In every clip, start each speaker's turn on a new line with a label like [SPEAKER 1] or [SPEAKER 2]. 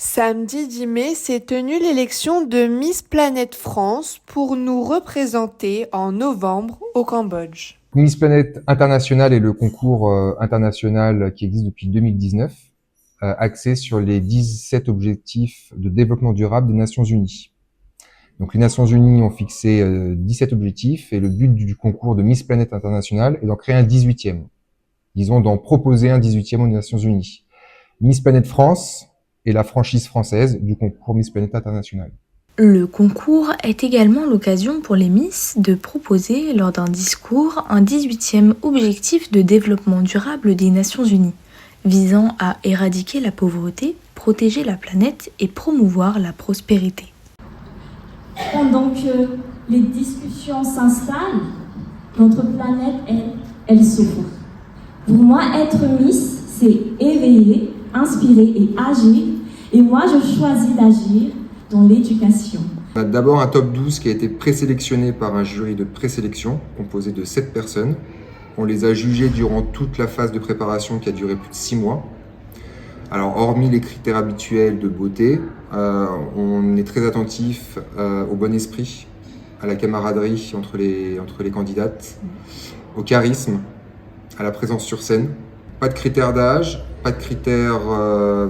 [SPEAKER 1] Samedi 10 mai s'est tenue l'élection de Miss Planète France pour nous représenter en novembre au Cambodge.
[SPEAKER 2] Miss Planète International est le concours international qui existe depuis 2019, axé sur les 17 objectifs de développement durable des Nations Unies. Donc les Nations Unies ont fixé 17 objectifs et le but du concours de Miss Planète International est d'en créer un 18e. Disons d'en proposer un 18e aux Nations Unies. Miss Planète France est la franchise française du concours Miss Planète International.
[SPEAKER 3] Le concours est également l'occasion pour les Miss de proposer lors d'un discours un 18e objectif de développement durable des Nations Unies, visant à éradiquer la pauvreté, protéger la planète et promouvoir la prospérité.
[SPEAKER 4] Pendant que les discussions s'installent, notre planète, elle souffre. Pour moi, être Miss, c'est éveiller, inspirer et agir. Et moi, je choisis d'agir dans l'éducation.
[SPEAKER 2] On a d'abord un top 12 qui a été présélectionné par un jury de présélection composé de 7 personnes. On les a jugés durant toute la phase de préparation qui a duré plus de 6 mois. Alors, hormis les critères habituels de beauté, on est très attentif au bon esprit, à la camaraderie entre les candidates, au charisme, à la présence sur scène. Pas de critères d'âge, pas de critères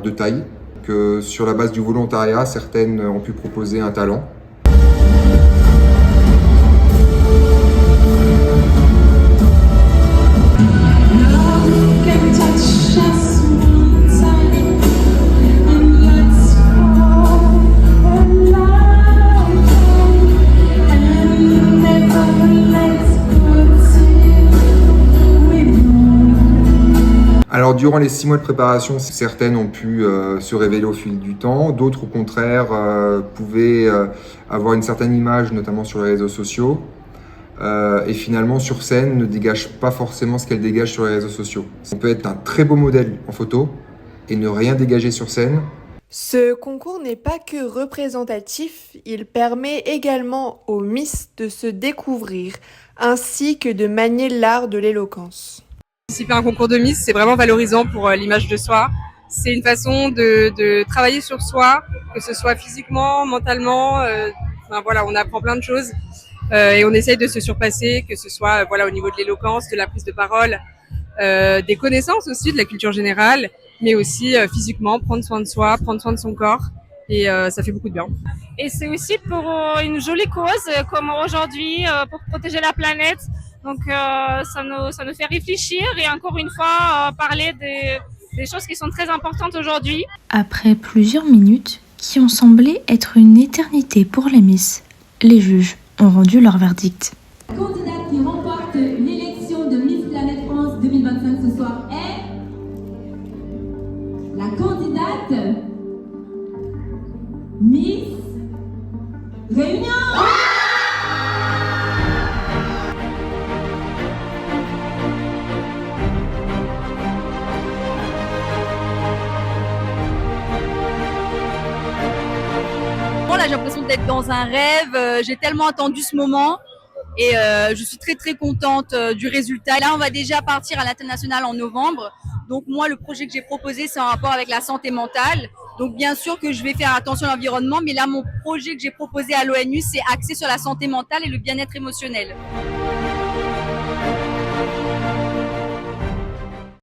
[SPEAKER 2] de taille. Que sur la base du volontariat, certaines ont pu proposer un talent. Alors durant les 6 mois de préparation, certaines ont pu se révéler au fil du temps, d'autres au contraire pouvaient avoir une certaine image, notamment sur les réseaux sociaux, et finalement sur scène ne dégagent pas forcément ce qu'elles dégagent sur les réseaux sociaux. On peut être un très beau modèle en photo et ne rien dégager sur scène.
[SPEAKER 1] Ce concours n'est pas que représentatif, il permet également aux Miss de se découvrir, ainsi que de manier l'art de l'éloquence.
[SPEAKER 5] Participer à un concours de Miss, c'est vraiment valorisant pour l'image de soi. C'est une façon de travailler sur soi, que ce soit physiquement, mentalement. Voilà, on apprend plein de choses et on essaye de se surpasser, que ce soit au niveau de l'éloquence, de la prise de parole, des connaissances aussi, de la culture générale, mais aussi physiquement, prendre soin de soi, prendre soin de son corps. Et ça fait beaucoup de bien.
[SPEAKER 6] Et c'est aussi pour une jolie cause, comme aujourd'hui, pour protéger la planète. Donc ça nous fait réfléchir et encore une fois parler des choses qui sont très importantes aujourd'hui.
[SPEAKER 3] Après plusieurs minutes qui ont semblé être une éternité pour les Miss, les juges ont rendu leur verdict.
[SPEAKER 4] La candidate qui remporte l'élection de Miss Planète France 2025 ce soir est la candidate Miss Réunion.
[SPEAKER 7] Là, j'ai l'impression d'être dans un rêve. J'ai tellement attendu ce moment et je suis très très contente du résultat. Là, on va déjà partir à l'international en novembre. Donc moi, le projet que j'ai proposé, c'est en rapport avec la santé mentale. Donc bien sûr que je vais faire attention à l'environnement, mais là, mon projet que j'ai proposé à l'ONU, c'est axé sur la santé mentale et le bien-être émotionnel.